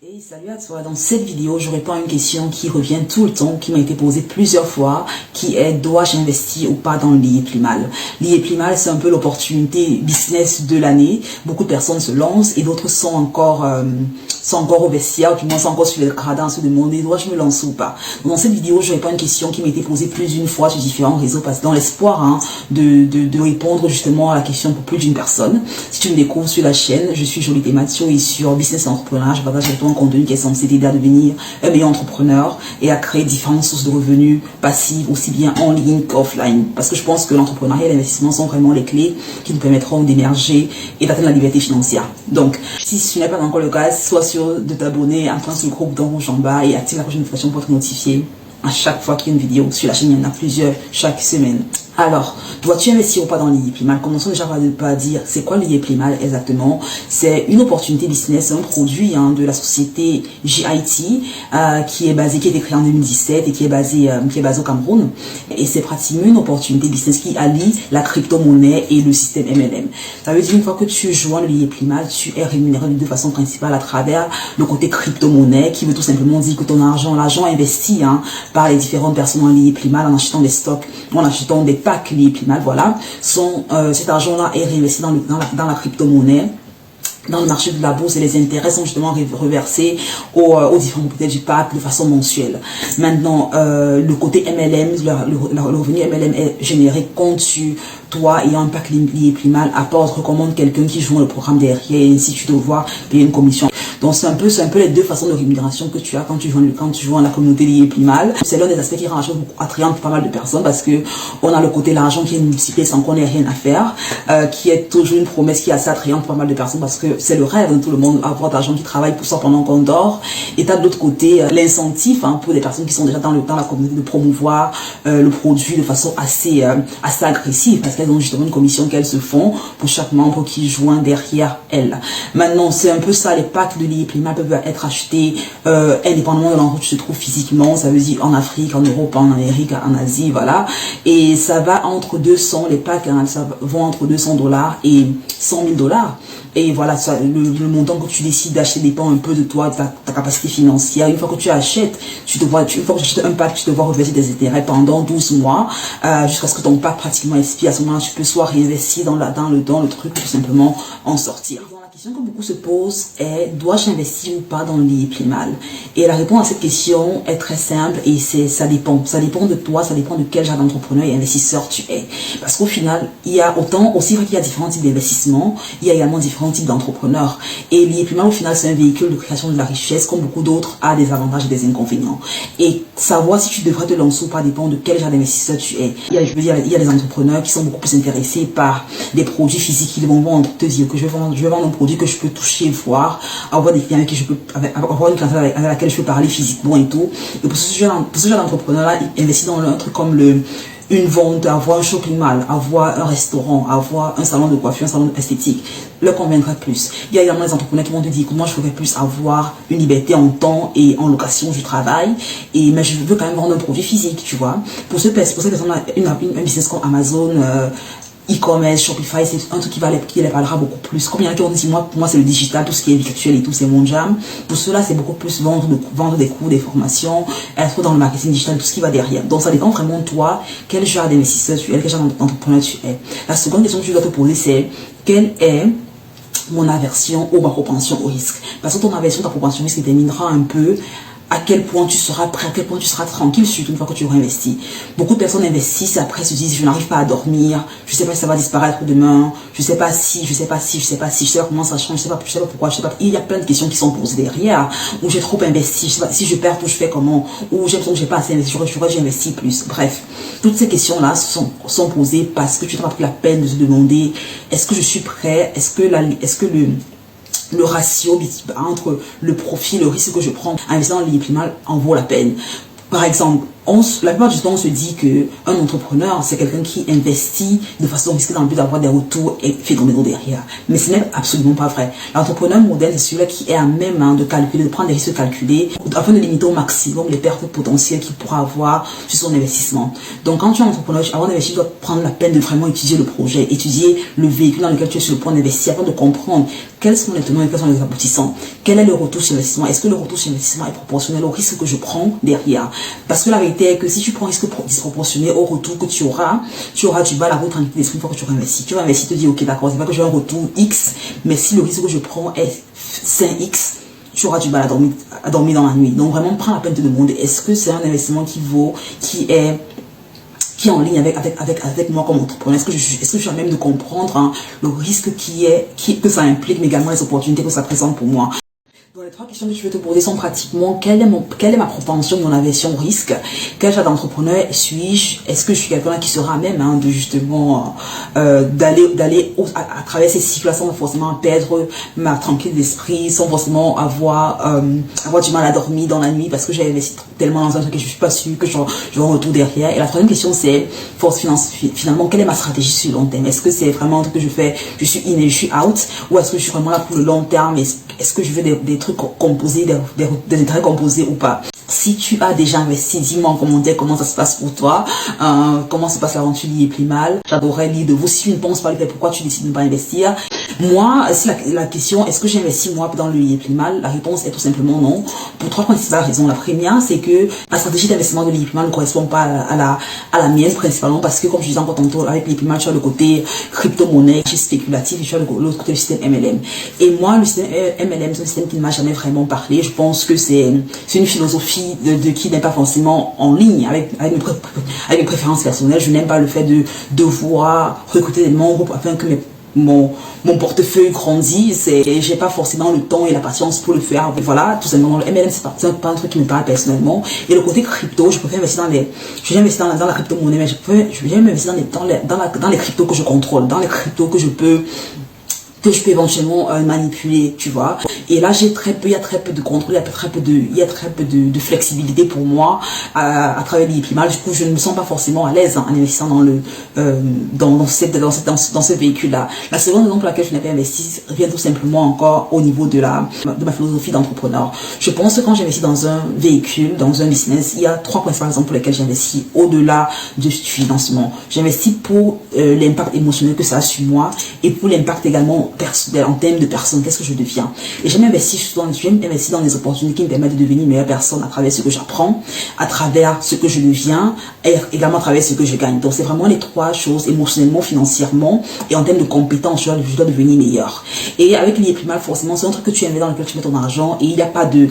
Et salut à toi, dans cette vidéo je réponds à une question qui revient tout le temps, qui m'a été posée plusieurs fois, qui est: dois-je investir ou pas dans l'IA-Primal? L'IA-Primal, c'est un peu l'opportunité business de l'année. Beaucoup de personnes se lancent et d'autres sont encore au vestiaire, du moins sont encore sur les gradins à se demander: dois-je me lancer ou pas? Dans cette vidéo je réponds à une question qui m'a été posée plus d'une fois sur différents réseaux, parce que dans l'espoir de répondre justement à la question pour plus d'une personne. Si tu me découvres sur la chaîne, je suis Jolité Mathieu et sur Business et Entrepreneuriat, je partage avec toi un contenu qui est censé t'aider à devenir un meilleur entrepreneur et à créer différentes sources de revenus passifs, aussi bien en ligne qu'offline. Parce que je pense que l'entrepreneuriat et l'investissement sont vraiment les clés qui nous permettront d'émerger et d'atteindre la liberté financière. Donc, si ce n'est pas encore le cas, sois sûr de t'abonner, entre sur le groupe d'en rouge en bas et active la cloche de notification pour être notifié à chaque fois qu'il y a une vidéo. Sur la chaîne, il y en a plusieurs chaque semaine. Alors, dois-tu investir ou pas dans l'IA-Primal? Commençons déjà par dire c'est quoi l'IA-Primal exactement. C'est une opportunité business, c'est un produit de la société GIT qui a été créé en 2017 et qui est basé au Cameroun. Et c'est pratiquement une opportunité business qui allie la crypto-monnaie et le système MLM. Ça veut dire une fois que tu joins l'IA-Primal, tu es rémunéré de façon principale à travers le côté crypto-monnaie, qui veut tout simplement dire que ton l'argent investi par les différentes personnes en l'IA-Primal en achetant des stocks, en achetant des packs l'IA-Primal, voilà, cet argent-là est réinvesti dans la crypto-monnaie, dans le marché de la bourse, et les intérêts sont justement reversés aux différents propriétaires du pack de façon mensuelle. Maintenant, le côté MLM, le revenu MLM est généré quand toi ayant un pack l'IA-Primal recommande quelqu'un qui joue le programme derrière, et ainsi tu dois devoir payer une commission. Donc c'est un peu les deux façons de rémunération que tu as quand tu joues dans la communauté l'IA-Primal. C'est l'un des aspects qui rend la chose beaucoup attrayante pour pas mal de personnes, parce que on a le côté l'argent qui est multiplié sans qu'on ait rien à faire, qui est toujours une promesse qui est assez attrayante pour pas mal de personnes, parce que c'est le rêve de tout le monde, avoir d'argent qui travaille pour ça pendant qu'on dort. Et tu as de l'autre côté l'incentive pour des personnes qui sont déjà dans la communauté de promouvoir le produit de façon assez agressive, parce qu'elles ont justement une commission qu'elles se font pour chaque membre qui joint derrière elles. Maintenant, c'est un peu ça, les packs de l'IA-Primal peuvent être achetés indépendamment de l'endroit où tu te trouves physiquement, ça veut dire en Afrique, en Europe, en Amérique, en Asie, voilà. Et ça va entre 200, les packs ça vont entre $200 et $100 000. Et voilà, le montant que tu décides d'acheter dépend un peu de toi, de ta capacité financière. Une fois que tu achètes, une fois que tu achètes un pack, tu te vois reverser des intérêts pendant 12 mois, jusqu'à ce que ton pack pratiquement expire. À ce moment-là, tu peux soit réinvestir dans le truc, ou tout simplement en sortir. La question que beaucoup se posent est: dois-je investir ou pas dans l'IA-Primal? Et la réponse à cette question est très simple, et ça dépend. Ça dépend de toi, ça dépend de quel genre d'entrepreneur et investisseur tu es. Parce qu'au final, il y a aussi vrai qu'il y a différents types d'investissements, il y a également différents types d'entrepreneurs. Et l'IA-Primal, au final, c'est un véhicule de création de la richesse, comme beaucoup d'autres, a des avantages et des inconvénients. Et savoir si tu devrais te lancer ou pas dépend de quel genre d'investisseur tu es. Il y a des entrepreneurs qui sont beaucoup plus intéressés par des produits physiques. Ils vont vendre, te dire que je vais vendre un produit que je peux toucher, voir, avoir des clients avec qui je peux, avoir une clientèle avec laquelle je peux parler physiquement et tout. Et pour ce genre d'entrepreneur-là, investir dans un truc comme une vente, avoir un shopping mall, avoir un restaurant, avoir un salon de coiffure, un salon esthétique, leur conviendrait plus. Il y a également des entrepreneurs qui vont te dire que moi je voudrais plus avoir une liberté en temps et en location du travail, mais je veux quand même vendre un produit physique, tu vois. Pour ces personnes-là, un business comme Amazon, e-commerce, Shopify, c'est un truc qui les parlera beaucoup plus. Comme il y en a qui ont dit, pour moi c'est le digital, tout ce qui est virtuel et tout, c'est mon jam. Pour cela, c'est beaucoup plus vendre des cours, des formations, être dans le marketing digital, tout ce qui va derrière. Donc ça dépend vraiment de toi, quel genre d'investisseur tu es, quel genre d'entrepreneur tu es. La seconde question que tu dois te poser, c'est: quelle est mon aversion ou ma propension au risque? Parce que ton aversion, ta propension au risque déterminera un peu à quel point tu seras prêt, à quel point tu seras tranquille, surtout une fois que tu auras investi. Beaucoup de personnes investissent et après se disent: je n'arrive pas à dormir, je sais pas si ça va disparaître demain, je sais pas comment ça change, je sais pas pourquoi, il y a plein de questions qui sont posées derrière, ou j'ai trop investi, je sais pas si je perds tout, je fais comment, ou j'ai l'impression que j'ai pas assez investi, j'aurais dû investir plus. Bref, toutes ces questions-là sont posées parce que tu n'as pas pris la peine de te demander: est-ce que je suis prêt, est-ce que le ratio entre le profit, le risque que je prends en investissant dans l'IA-Primal en vaut la peine. Par exemple, la plupart du temps, on se dit qu'un entrepreneur, c'est quelqu'un qui investit de façon risquée dans le but d'avoir des retours phénoménaux derrière. Mais ce n'est absolument pas vrai. L'entrepreneur moderne, c'est celui-là qui est à même de calculer, de prendre des risques calculés, afin de limiter au maximum les pertes potentielles qu'il pourra avoir sur son investissement. Donc, quand tu es un entrepreneur, avant d'investir, tu dois prendre la peine de vraiment étudier le projet, étudier le véhicule dans lequel tu es sur le point d'investir, afin de comprendre quels sont les tenants et quels sont les aboutissants. Quel est le retour sur investissement? Est-ce que le retour sur investissement est proportionnel au risque que je prends derrière? Parce que la vérité est que si tu prends un risque disproportionné au retour que tu auras du mal à avoir tranquille d'esprit une fois que tu auras investi. Tu vas investir, te dire, ok, d'accord, c'est pas que j'ai un retour X, mais si le risque que je prends est 5X, tu auras du mal à dormir dans la nuit. Donc vraiment, prends la peine de te demander, est-ce que c'est un investissement qui est en ligne avec moi comme entrepreneur? Est-ce que je suis à même de comprendre le risque que ça implique, mais également les opportunités que ça présente pour moi? Donc, les 3 questions que je vais te poser sont pratiquement quelle est ma propension, mon aversion au risque? Quel genre d'entrepreneur suis-je? Est-ce que je suis quelqu'un qui sera à même de justement d'aller à travers ces cycles sans forcément perdre ma tranquille d'esprit, sans forcément avoir du mal à dormir dans la nuit parce que j'ai investi tellement dans un truc que je suis pas sûre que j'aurai un retour derrière. Et la troisième question, c'est finalement, quelle est ma stratégie sur le long terme? Est-ce que c'est vraiment un truc que je fais, je suis in et je suis out, ou est-ce que je suis vraiment là pour le long terme? Est-ce que je veux des trucs composés, des intérêts composés ou pas? Si tu as déjà investi, dis-moi en commentaire comment ça se passe pour toi, comment se passe l'aventure liée plus mal. J'adorerais lire de vous. Si tu ne penses pas le faire, pourquoi tu décides de ne pas investir? Moi, si la question, est-ce que j'ai investi moi dans le lié plus mal? La réponse est tout simplement non. Pour 3 principales raisons. La première, c'est que la stratégie d'investissement de lié plus mal ne correspond pas à la mienne, principalement parce que, comme je disais encore tantôt, avec lié plus mal, tu as le côté crypto-monnaie, qui est spéculatif, et tu as l'autre côté du système MLM. Et moi, le système MLM, c'est un système qui ne m'a jamais vraiment parlé. Je pense que c'est une philosophie qui n'est pas forcément en ligne avec mes préférences personnelles. Je n'aime pas le fait de devoir recruter des membres afin que mon portefeuille grandisse, et j'ai pas forcément le temps et la patience pour le faire. Voilà, tout simplement, le MLM, c'est pas un truc qui me parle personnellement. Et le côté crypto, je préfère investir dans la crypto-monnaie, mais je préfère investir dans les cryptos que je contrôle, dans les cryptos que je peux éventuellement manipuler, tu vois. Et là, il y a très peu de contrôle, il y a très peu de flexibilité pour moi à travers les mal. Du coup, je ne me sens pas forcément à l'aise en investissant dans ce véhicule-là. La seconde raison pour laquelle je n'ai pas investi revient tout simplement encore au niveau de ma philosophie d'entrepreneur. Je pense que quand j'investis dans un véhicule, dans un business, il y a 3 principales raisons pour lesquelles j'investis au-delà du financement. J'investis pour l'impact émotionnel que ça a sur moi et pour l'impact également personnel, en termes de personne, qu'est-ce que je deviens. Et j'aime investir dans des opportunités qui me permettent de devenir une meilleure personne à travers ce que j'apprends, à travers ce que je deviens et également à travers ce que je gagne. Donc c'est vraiment les 3 choses, émotionnellement, financièrement et en termes de compétences, je dois devenir meilleur. Et avec l'IA plus mal, forcément, c'est un truc que tu investis dans lequel tu mets ton argent et il n'y a pas de...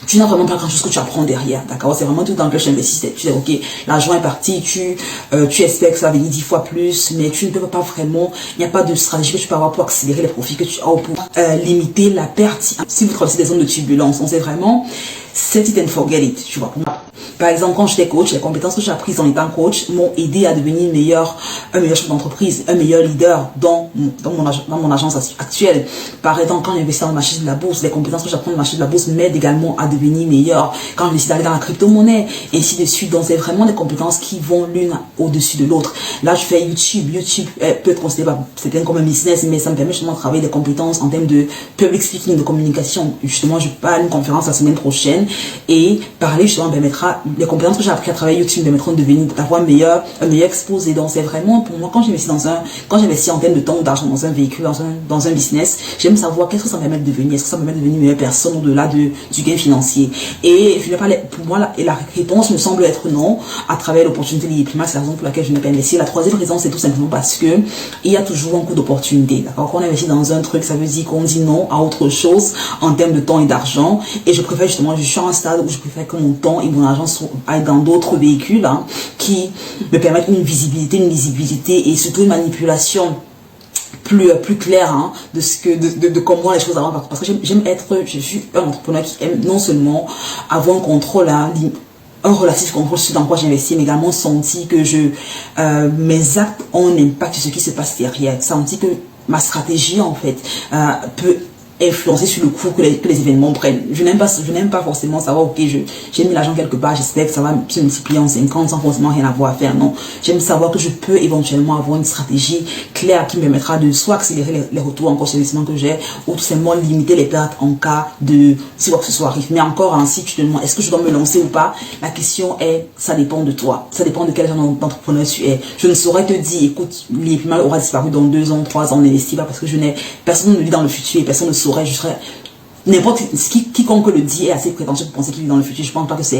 Tu n'as vraiment pas grand chose que tu apprends derrière, d'accord? C'est vraiment tout dans lequel tu investis. Tu dis, ok, l'argent est parti, tu espères que ça va venir 10 fois plus, mais tu ne peux pas vraiment, il n'y a pas de stratégie que tu peux avoir pour accélérer les profits que tu as ou pour limiter la perte si vous traversez des zones de turbulence. Donc c'est vraiment set it and forget it, tu vois. Par exemple, quand j'étais coach, les compétences que j'ai apprises en étant coach m'ont aidé à devenir un meilleur chef d'entreprise, un meilleur leader dans mon agence actuelle. Par exemple, quand j'investis dans le marché de la bourse, les compétences que j'apprends dans le marché de la bourse m'aident également à devenir meilleur. Quand je décide d'aller dans la crypto-monnaie, et ainsi de suite. Donc, c'est vraiment des compétences qui vont l'une au-dessus de l'autre. Là, je fais YouTube. YouTube peut être considéré comme un business, mais ça me permet justement de travailler des compétences en termes de public speaking, de communication. Justement, je pars à une conférence la semaine prochaine et parler justement permettra, les compétences que j'ai appris à travailler YouTube me permettront d'avoir un meilleur exposé. Donc c'est vraiment pour moi, quand j'investis en termes de temps ou d'argent dans un véhicule, dans un business, j'aime savoir qu'est-ce que ça me permet de devenir. Est-ce que ça me permet de devenir une meilleure personne au-delà du gain financier? Et pour moi, la réponse me semble être non à travers l'opportunité liée climat. C'est la raison pour laquelle je n'ai pas investi. La troisième raison, c'est tout simplement parce que il y a toujours un coût d'opportunité. D'accord? Quand on investit dans un truc, ça veut dire qu'on dit non à autre chose en termes de temps et d'argent. Et je préfère justement, je suis à un stade où je préfère que mon temps et mon argent aillent dans d'autres véhicules qui me permettent une visibilité, une lisibilité et surtout une manipulation plus clair de comment les choses avancent. Parce que je suis un entrepreneur qui aime non seulement avoir un contrôle, un relatif contrôle sur dans quoi j'investis, mais également sentir que mes actes ont un impact sur ce qui se passe derrière. Sentir que ma stratégie, en fait, peut influencer sur le cours que les événements prennent. Je n'aime pas forcément savoir, ok, j'ai mis l'argent quelque part, j'espère que ça va se multiplier en 50 sans forcément rien avoir à faire. Non. J'aime savoir que je peux éventuellement avoir une stratégie claire qui me permettra de soit accélérer les retours en investissement que j'ai, ou tout simplement limiter les pertes en cas de, si quoi que ce soit arrive. Mais encore, hein, si tu te demandes, est-ce que je dois me lancer ou pas? La question est, ça dépend de toi. Ça dépend de quel genre d'entrepreneur tu es. Je ne saurais te dire, écoute, l'IEPMAL aura disparu dans 2 ans, 3 ans, on n'investit pas parce que personne ne vit dans le futur et personne ne saurait, je serais, n'importe quiconque le dit est assez prétentieux pour penser qu'il vit dans le futur. Je pense pas que ce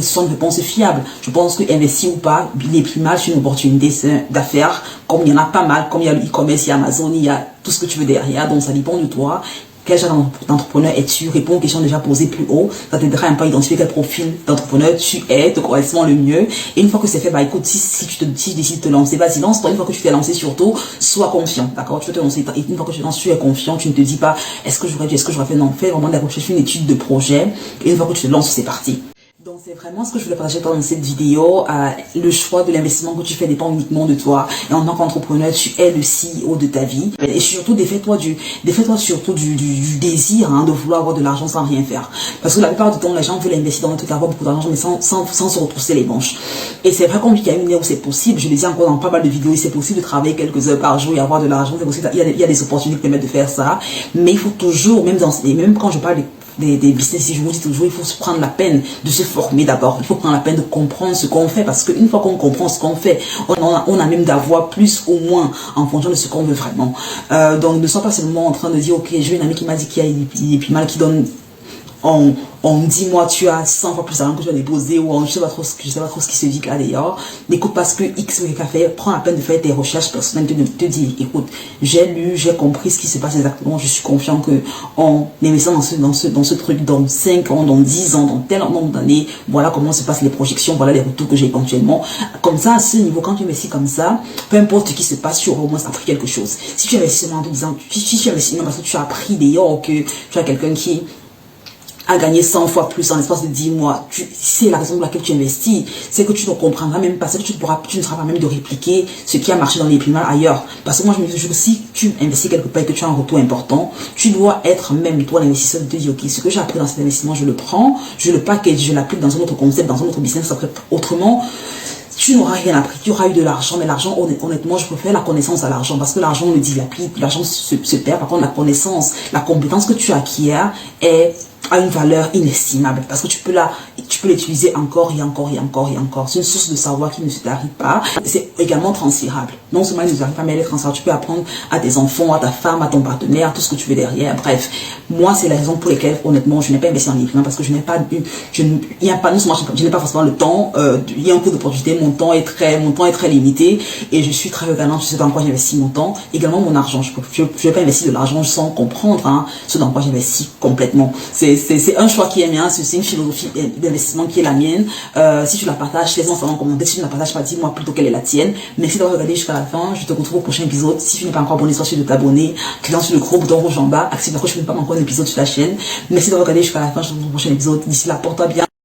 soit une réponse fiable. Je pense que investir ou pas, l'IEPMAL, c'est une opportunité d'affaires, comme il y en a pas mal, comme il y a le e-commerce, il y a Amazon, il y a tout ce que tu veux derrière, donc ça dépend de toi. Quel genre d'entrepreneur es-tu? Réponds aux questions déjà posées plus haut. Ça t'aidera un peu à identifier quel profil d'entrepreneur tu es, te correspond le mieux. Et une fois que c'est fait, bah écoute, si tu décides de te lancer, vas-y, lance-toi. Une fois que tu t'es lancé, surtout, sois confiant, d'accord? Tu veux te lancer. Et une fois que tu te lances, tu es confiant, tu ne te dis pas, est-ce que j'aurais fait? Non, fais vraiment des recherches, une étude de projet. Et une fois que tu te lances, c'est parti. Donc c'est vraiment ce que je voulais partager dans cette vidéo. Le choix de l'investissement que tu fais dépend uniquement de toi. Et en tant qu'entrepreneur, tu es le CEO de ta vie. Et surtout, défais-toi surtout du désir de vouloir avoir de l'argent sans rien faire. Parce que la plupart du temps, les gens veulent investir dans un truc, avoir beaucoup d'argent, mais sans se retrousser les manches. Et c'est vrai qu'on vit qu'il y a une ère où c'est possible. Je le dis encore dans pas mal de vidéos, c'est possible de travailler quelques heures par jour et avoir de l'argent. C'est possible. Il y a des opportunités qui permettent de faire ça. Mais il faut toujours, même quand je parle des business, je vous dis toujours, il faut se prendre la peine de se former d'abord. Il faut prendre la peine de comprendre ce qu'on fait, parce qu'une fois qu'on comprend ce qu'on fait, on a même d'avoir plus ou moins en fonction de ce qu'on veut vraiment. Donc ne sois pas seulement en train de dire, ok, j'ai une amie qui m'a dit qu'il y a mal qui donne en 10 mois, tu as 100 fois plus d'argent que tu as déposé, ou je sais pas trop ce qui se dit là d'ailleurs. N'écoute pas ce que X ou Y a fait, prends la peine de faire tes recherches personnelles, te dire, écoute, j'ai lu, j'ai compris ce qui se passe exactement, je suis confiant que en investissant dans ce truc, dans 5 ans, dans 10 ans, dans tel nombre d'années, voilà comment se passent les projections, voilà les retours que j'ai éventuellement. Comme ça, à ce niveau, quand tu investis comme ça, peu importe ce qui se passe, tu auras au moins appris quelque chose. Si tu investis seulement en te disant, si tu investis parce que tu as appris d'ailleurs que tu as quelqu'un qui à gagner 100 fois plus en l'espace de 10 mois. C'est la raison pour laquelle tu investis. C'est que tu ne comprendras même pas, c'est que tu ne seras pas même de répliquer ce qui a marché dans les primaires ailleurs. Parce que moi, je me dis toujours, si tu investis quelque part et que tu as un retour important, tu dois être même toi l'investisseur de te dire, ok, ce que j'ai appris dans cet investissement, je le prends, je le package, je l'applique dans un autre concept, dans un autre business. Autrement, tu n'auras rien appris, tu auras eu de l'argent, mais l'argent, honnêtement, je préfère la connaissance à l'argent, parce que l'argent, on le dilapide, l'argent se perd. Par contre, la connaissance, la compétence que tu acquiers a une valeur inestimable, parce que tu peux l'utiliser encore et encore et encore et encore. C'est une source de savoir qui ne se t'arrive pas. C'est également transférable. Non seulement il ne s'arrive pas, mais elle est transférable. Tu peux apprendre à tes enfants, à ta femme, à ton partenaire, à tout ce que tu veux derrière. Bref, moi, c'est la raison pour laquelle, honnêtement, je n'ai pas investi en livre, parce que je n'ai pas non seulement je n'ai pas forcément le temps, il y a un coût d'opportunité, mon temps est très limité, et je suis très regardante, je sais pas en quoi j'investis mon temps. Également mon argent, je vais pas investir de l'argent sans comprendre ce dans quoi j'investis complètement. C'est un choix qui est mien, c'est une philosophie d'investissement qui est la mienne. Si tu la partages, laisse-moi savoir en commentaire. Si tu ne la partages pas, dis-moi plutôt quelle est la tienne. Merci d'avoir regardé jusqu'à la fin. Je te retrouve au prochain épisode. Si tu n'es pas encore abonné, sois sûr de t'abonner. Clique sur le gros bouton rouge en bas. Active la cloche pour ne pas manquer un épisode sur la chaîne. Merci d'avoir regardé jusqu'à la fin. Je te retrouve au prochain épisode. D'ici là, porte-toi bien.